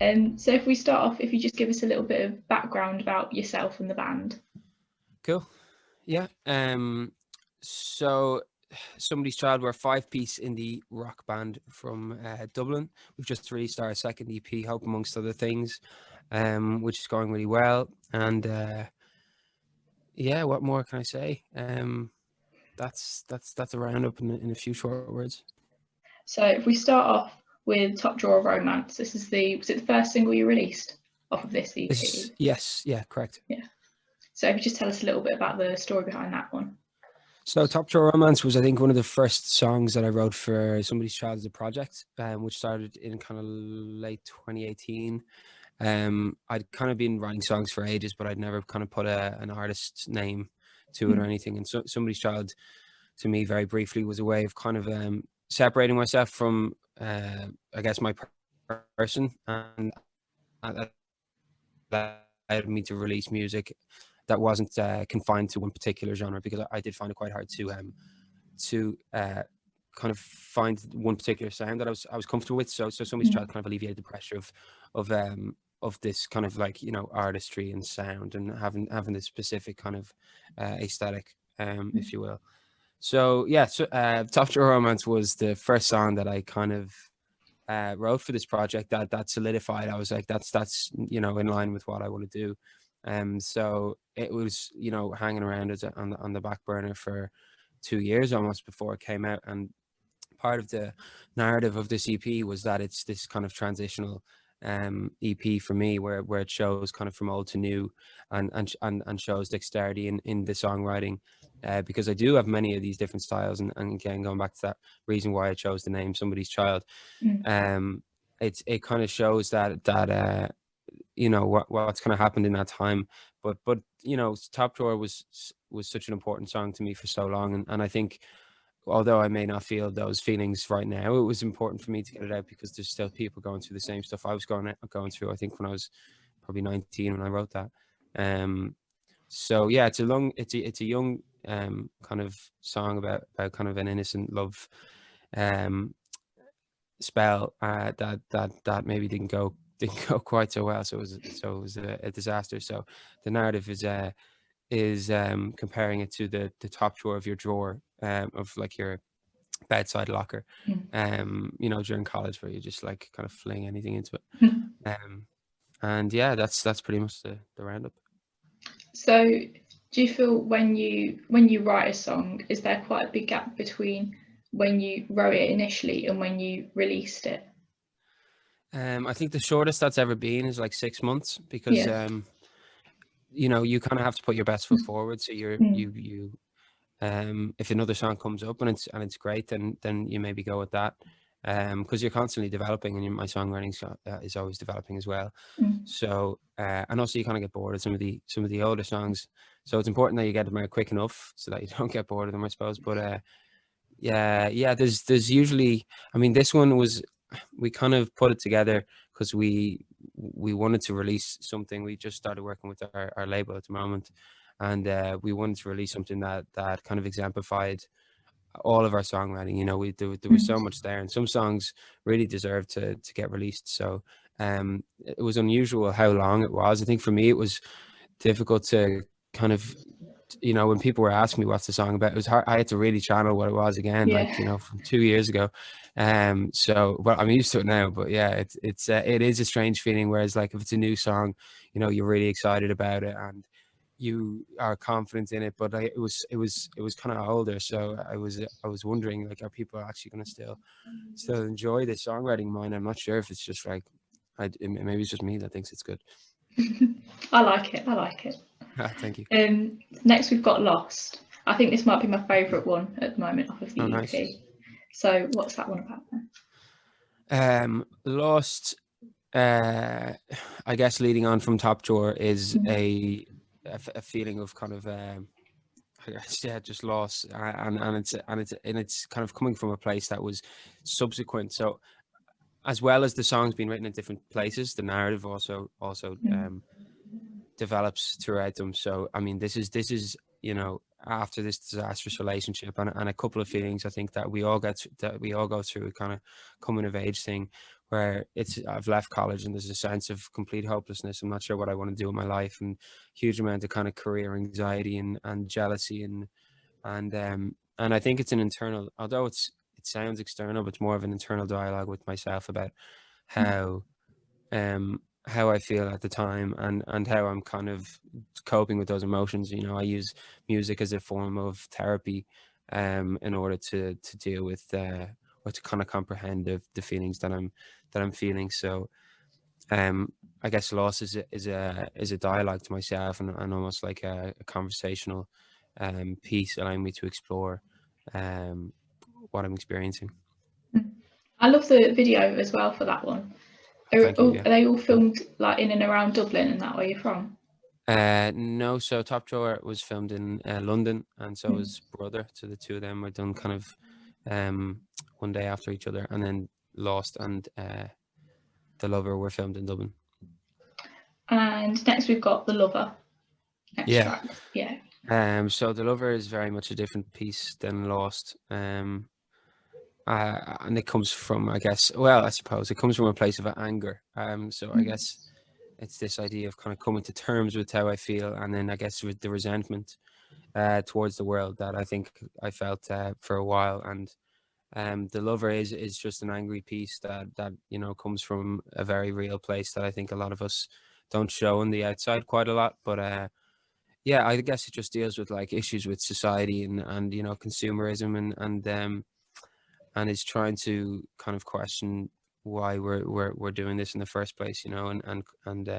So if we start off, if you just give us a little bit of background about yourself and the band. Cool. Yeah. So Somebody's Child, we're a 5-piece indie rock band from Dublin. We've just released our second EP, Hope Amongst Other Things, which is going really well. And yeah, what more can I say? That's a roundup in a few short words. So if we start off with Top Drawer Romance, was it the first single you released off of this EP? Yes, yeah, correct. Yeah. So if you just tell us a little bit about the story behind that one. So Top Drawer Romance was, I think, one of the first songs that I wrote for Somebody's Child as a project, which started in kind of late 2018. I'd kind of been writing songs for ages, but I'd never kind of put an artist's name to it or anything. And so Somebody's Child, to me, very briefly, was a way of kind of separating myself from, I guess, my person, and that allowed me to release music that wasn't confined to one particular genre, because I did find it quite hard to kind of find one particular sound that I was comfortable with. So Somebody's Child kind of alleviated the pressure of this kind of, like, artistry and sound, and having this specific kind of aesthetic, if you will. So yeah, Top Drawer Romance was the first song that I kind of wrote for this project that solidified. I was like, that's in line with what I want to do. So it was hanging around as on the back burner for 2 years almost before it came out. And part of the narrative of this EP was that it's this kind of transitional EP for me, where it shows kind of from old to new, and shows dexterity in the songwriting, because I do have many of these different styles, and again, going back to that reason why I chose the name Somebody's Child, it kind of shows that what's kind of happened in that time, but Top Drawer was such an important song to me for so long, and I think, although I may not feel those feelings right now, it was important for me to get it out, because there's still people going through the same stuff I was going through, I think, when I was probably 19 when I wrote that. So yeah, it's a young kind of song about kind of an innocent love spell that maybe didn't go quite so well, so it was a disaster. So the narrative is comparing it to the top drawer of your drawer, of like your bedside locker, during college, where you just like kind of fling anything into it. And yeah, that's pretty much the roundup. So do you feel when you write a song, is there quite a big gap between when you wrote it initially and when you released it? I think the shortest that's ever been is like 6 months, because you kind of have to put your best foot forward. So you if another song comes up and it's great, then you maybe go with that, because you're constantly developing, and my songwriting is always developing as well. So and also you kind of get bored of some of the older songs, so it's important that you get them out quick enough so that you don't get bored of them, I suppose. But yeah, there's usually, I mean, this one was, we kind of put it together because we wanted to release something. We just started working with our label at the moment, and we wanted to release something that kind of exemplified all of our songwriting. There was so much there, and some songs really deserved to get released. So it was unusual how long it was. I think for me it was difficult to kind of, when people were asking me what's the song about, it was hard. I had to really channel what it was again, from 2 years ago. So, well, I'm used to it now, but yeah, it is a strange feeling. Whereas, like, if it's a new song, you're really excited about it and you are confident in it. But it was kind of older, so I was wondering, like, are people actually going to still enjoy the songwriting of mine? I'm not sure if it's just like, maybe it's just me that thinks it's good. I like it. Thank you. Next we've got Lost. I think this might be my favourite one at the moment off of the EP. Nice. So what's that one about then? Lost, I guess, leading on from Top Drawer, is a feeling of kind of I guess, yeah, just loss, and it's kind of coming from a place that was subsequent. So as well as the songs being written in different places, the narrative also develops throughout them. So I mean, this is after this disastrous relationship and a couple of feelings, I think, that we all go through a kind of coming of age thing, where I've left college and there's a sense of complete hopelessness. I'm not sure what I want to do in my life, and huge amount of kind of career anxiety and jealousy and I think it's an internal, although it sounds external, but it's more of an internal dialogue with myself about how I feel at the time and how I'm kind of coping with those emotions. You know, I use music as a form of therapy in order to deal with or to kind of comprehend the feelings that I'm feeling. So I guess loss is a dialogue to myself and almost like a conversational piece allowing me to explore what I'm experiencing. I love the video as well for that one. Thank you, yeah. Are they all filmed like in and around Dublin and that where you're from? No, so Top Drawer was filmed in London, and so was Brother. So the two of them were done kind of one day after each other, and then Lost and The Lover were filmed in Dublin. And next we've got The Lover. Track. Yeah. So The Lover is very much a different piece than Lost. And it comes from, I suppose it comes from a place of anger. So I guess it's this idea of kind of coming to terms with how I feel, and then I guess with the resentment towards the world that I think I felt for a while. And The Lover is just an angry piece that you know comes from a very real place that I think a lot of us don't show on the outside quite a lot. But yeah, I guess it just deals with like issues with society and you know consumerism and is trying to kind of question why we're doing this in the first place, you know, and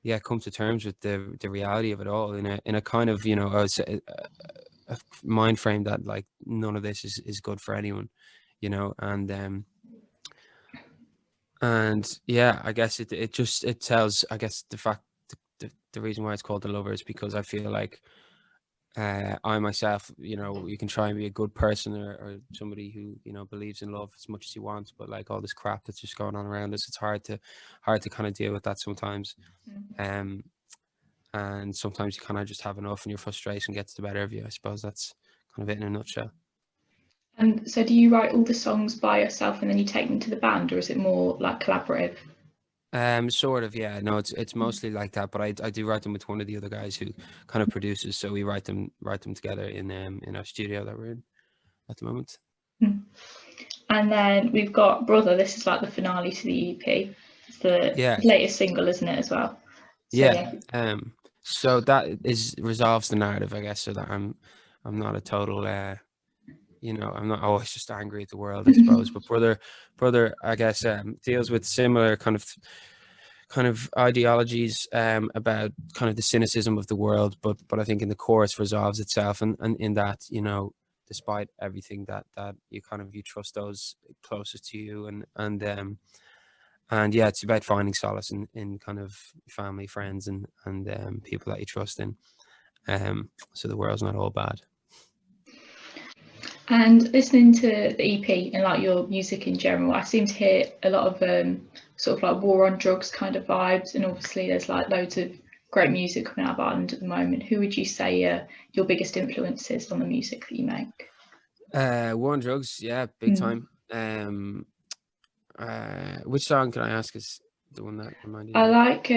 yeah, come to terms with the reality of it all in a kind of, you know, a mind frame that like none of this is good for anyone, you know, and yeah, I guess it tells, I guess the reason why it's called The Lover is because I feel like I myself, you know, you can try and be a good person or somebody who, you know, believes in love as much as you want, but like all this crap that's just going on around us, it's hard to kind of deal with that sometimes. And sometimes you kind of just have enough and your frustration gets the better of you. I suppose that's kind of it in a nutshell. And so do you write all the songs by yourself and then you take them to the band, or is it more like collaborative? Sort of, yeah. No, it's mostly like that, but I do write them with one of the other guys who kind of produces, so we write them together in our studio that we're in at the moment. And then we've got Brother. This is like the finale to the EP. It's the latest single, isn't it, as well? So, so that resolves the narrative, I guess, so that I'm not a total you know, I'm not always just angry at the world, I suppose. But Brother, I guess, deals with similar kind of ideologies about kind of the cynicism of the world, but I think in the chorus resolves itself, and in that, you know, despite everything that you trust those closest to you, and yeah, it's about finding solace in kind of family, friends, and people that you trust in. So the world's not all bad. And listening to the EP and like your music in general, I seem to hear a lot of sort of like war on drugs kind of vibes, and obviously there's like loads of great music coming out of Ireland at the moment. Who would you say your biggest influences on the music that you make? War on drugs, yeah, big time. Which song can I ask is the one that reminded you? I like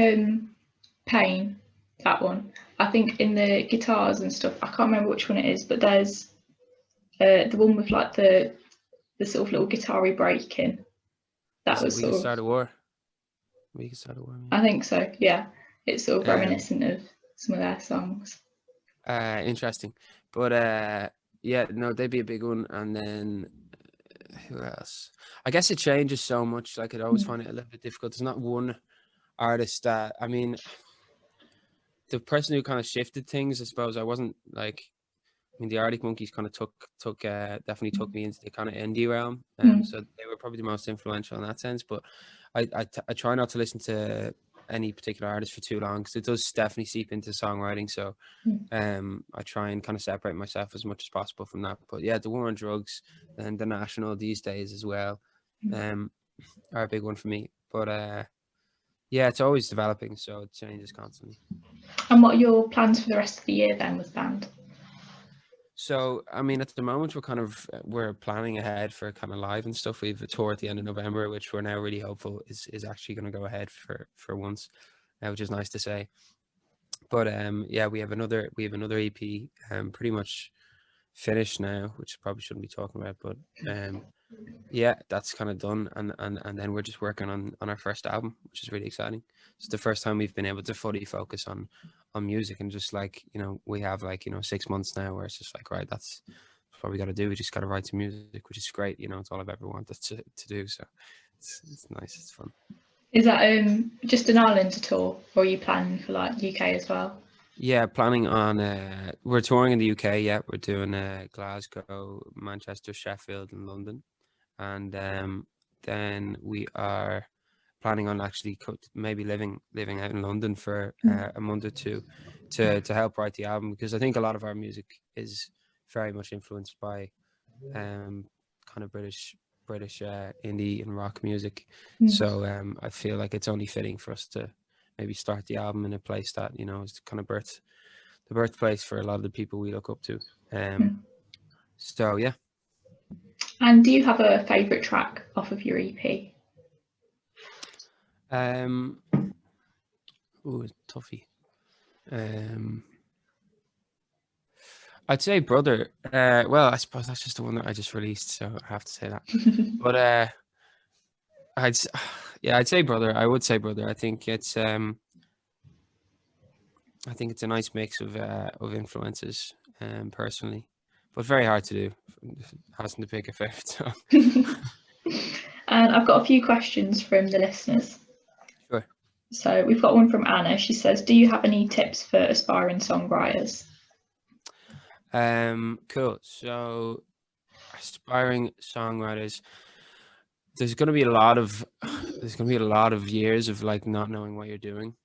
Pain, that one. I think in the guitars and stuff, I can't remember which one it is, but there's the one with like the sort of little guitar-y break-in. That was sort of Start a War. We Can Start a War. I think so, yeah. It's sort of reminiscent of some of their songs. Interesting. But yeah, no, they'd be a big one. And then who else? I guess it changes so much. Like, I'd always find it a little bit difficult. There's not one artist that, I mean, the person who kind of shifted things, I suppose, I wasn't like, I mean, the Arctic Monkeys kind of definitely took me into the kind of indie realm. So they were probably the most influential in that sense. But I try not to listen to any particular artist for too long, because it does definitely seep into songwriting. So I try and kind of separate myself as much as possible from that. But yeah, the war on drugs and the National these days as well are a big one for me. But yeah, it's always developing, so it changes constantly. And what are your plans for the rest of the year then with band? So, I mean, at the moment, we're planning ahead for kind of live and stuff. We've a tour at the end of November, which we're now really hopeful is actually going to go ahead for once, which is nice to say. But yeah, we have another EP pretty much finished now, which I probably shouldn't be talking about, but yeah, that's kind of done, and then we're just working on our first album, which is really exciting. It's the first time we've been able to fully focus on music, and just like, you know, we have like, you know, 6 months now where it's just like, right, that's what we got to do. We just got to write some music, which is great. You know, it's all I've ever wanted to do. So it's nice. It's fun. Is that just an Ireland tour, or are you planning for like UK as well? Yeah, planning on we're touring in the UK. Yeah, we're doing Glasgow, Manchester, Sheffield, and London, and then we are planning on actually maybe living out in London for a month or two to help write the album, because I think a lot of our music is very much influenced by kind of British indie and rock music. So I feel like it's only fitting for us to maybe start the album in a place that, you know, is kind of the birthplace for a lot of the people we look up to. So yeah. And do you have a favourite track off of your EP? Toughie. I'd say Brother. Well, I suppose that's just the one that I just released, so I have to say that. But I'd say Brother. I would say Brother. I think it's a nice mix of influences, personally, but very hard to do. Hasn't to pick a favorite song. And I've got a few questions from the listeners. Sure. So we've got one from Anna. She says, do you have any tips for aspiring songwriters? Cool. So aspiring songwriters, there's going to be a lot of years of like not knowing what you're doing.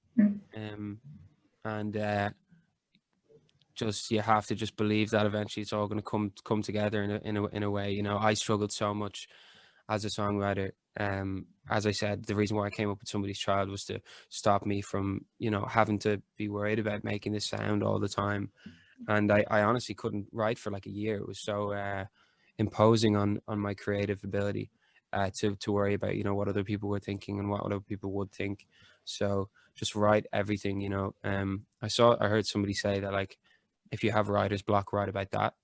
And just, you have to just believe that eventually it's all going to come together in a way. You know, I struggled so much as a songwriter. As I said, the reason why I came up with Somebody's Child was to stop me from, you know, having to be worried about making this sound all the time. And I honestly couldn't write for like a year. It was so imposing on my creative ability to worry about, you know, what other people were thinking and what other people would think. So just write everything, you know. I heard somebody say that, like, if you have writer's block, write about that.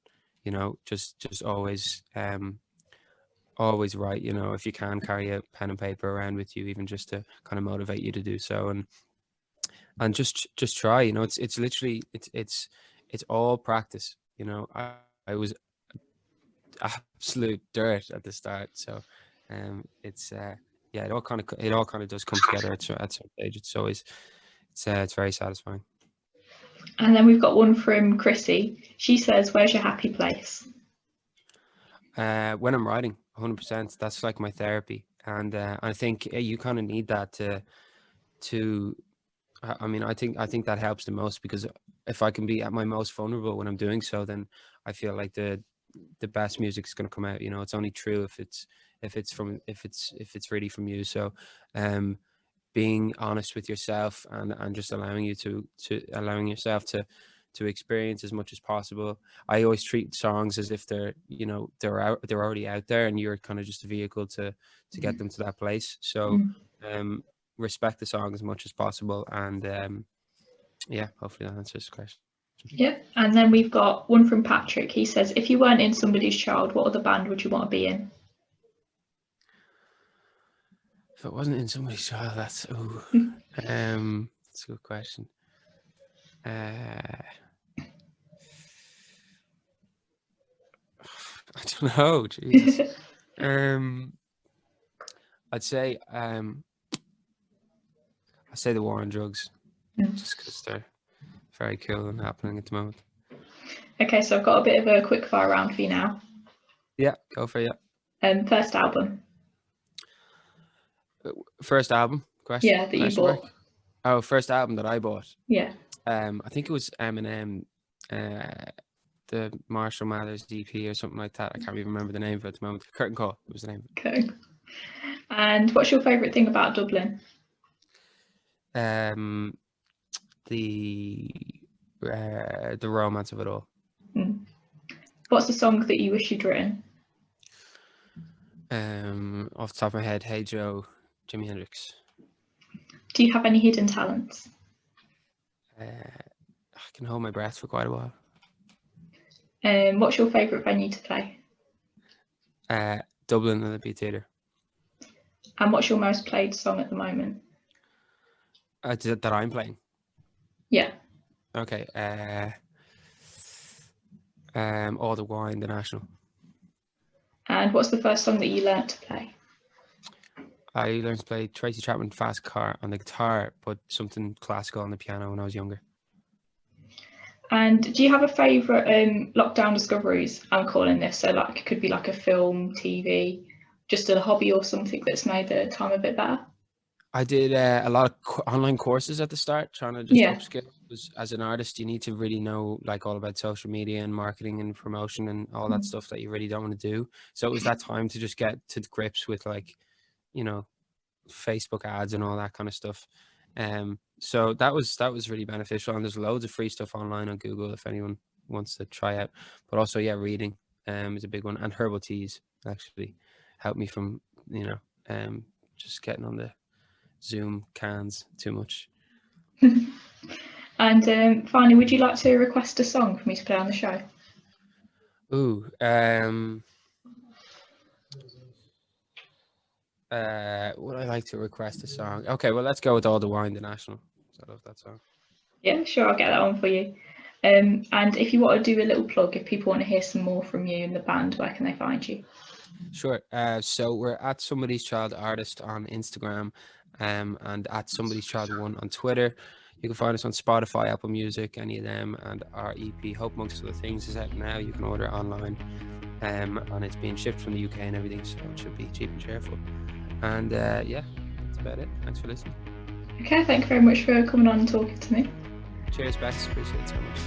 You know, just always write. You know, if you can, carry a pen and paper around with you, even just to kind of motivate you to do so. And just try. You know, it's literally it's all practice. You know, I was absolute dirt at the start, so it's yeah, it all kind of does come together at some stage. It's very satisfying. And then we've got one from Chrissy. She says, where's your happy place? When I'm writing, 100%. That's like my therapy, and I think you kind of need that to I mean, I think that helps the most, because if I can be at my most vulnerable when I'm doing so, then I feel like the best music is going to come out. You know, it's only true if it's really from you. So being honest with yourself and just allowing yourself to experience as much as possible. I always treat songs as if they're, you know, they're already out there, and you're kind of just a vehicle to get them to that place. So respect the song as much as possible, and yeah, hopefully that answers the question. Yeah. And then we've got one from Patrick. He says, if you weren't in Somebody's Child, what other band would you want to be in? If it wasn't in Somebody's Child, that's a good question. I don't know. Jesus. I'd say the war on drugs, just because they're very cool and happening at the moment. Okay, so I've got a bit of a quick fire round for you now. Yeah, go for it. First album. First album question? Yeah, that you bought. Oh, first album that I bought. Yeah. I think it was Eminem, the Marshall Mathers EP or something like that. I can't even remember the name of it at the moment. Curtain Call was the name. Okay. And what's your favourite thing about Dublin? The romance of it all. What's the song that you wish you'd written? Off the top of my head, Hey Joe, Jimi Hendrix. Do you have any hidden talents? I can hold my breath for quite a while. What's your favourite venue to play? Dublin and the Beat Theatre. And what's your most played song at the moment? That I'm playing? Yeah. Okay. All the Wine, the National. And what's the first song that you learnt to play? I learned to play Tracy Chapman Fast Car on the guitar, but something classical on the piano when I was younger. And do you have a favourite lockdown discoveries? I'm calling this, so like it could be like a film, TV, just a hobby or something that's made the time a bit better. I did a lot of online courses at the start, trying to just upskill. As an artist, you need to really know like all about social media and marketing and promotion and all that stuff that you really don't want to do. So it was that time to just get to grips with like, you know, Facebook ads and all that kind of stuff. So that was really beneficial, and there's loads of free stuff online on Google if anyone wants to try out. But also, yeah, reading is a big one, and herbal teas actually helped me from, you know, just getting on the Zoom cans too much. And finally, would you like to request a song for me to play on the show? Ooh, would I like to request a song? Okay, well, let's go with All the Wine, the National. I love that song. Yeah, sure, I'll get that one for you. And if you want to do a little plug, if people want to hear some more from you and the band, where can they find you? Sure. So we're at Somebody's Child Artist on Instagram, and at Somebody's Child 1 on Twitter. You can find us on Spotify, Apple Music, any of them, and our EP Hope Amongst Other Things is out now. You can order it online, and it's being shipped from the UK and everything, so it should be cheap and cheerful. And yeah, that's about it. Thanks for listening. Okay, thank you very much for coming on and talking to me. Cheers, Bex. Appreciate it so much.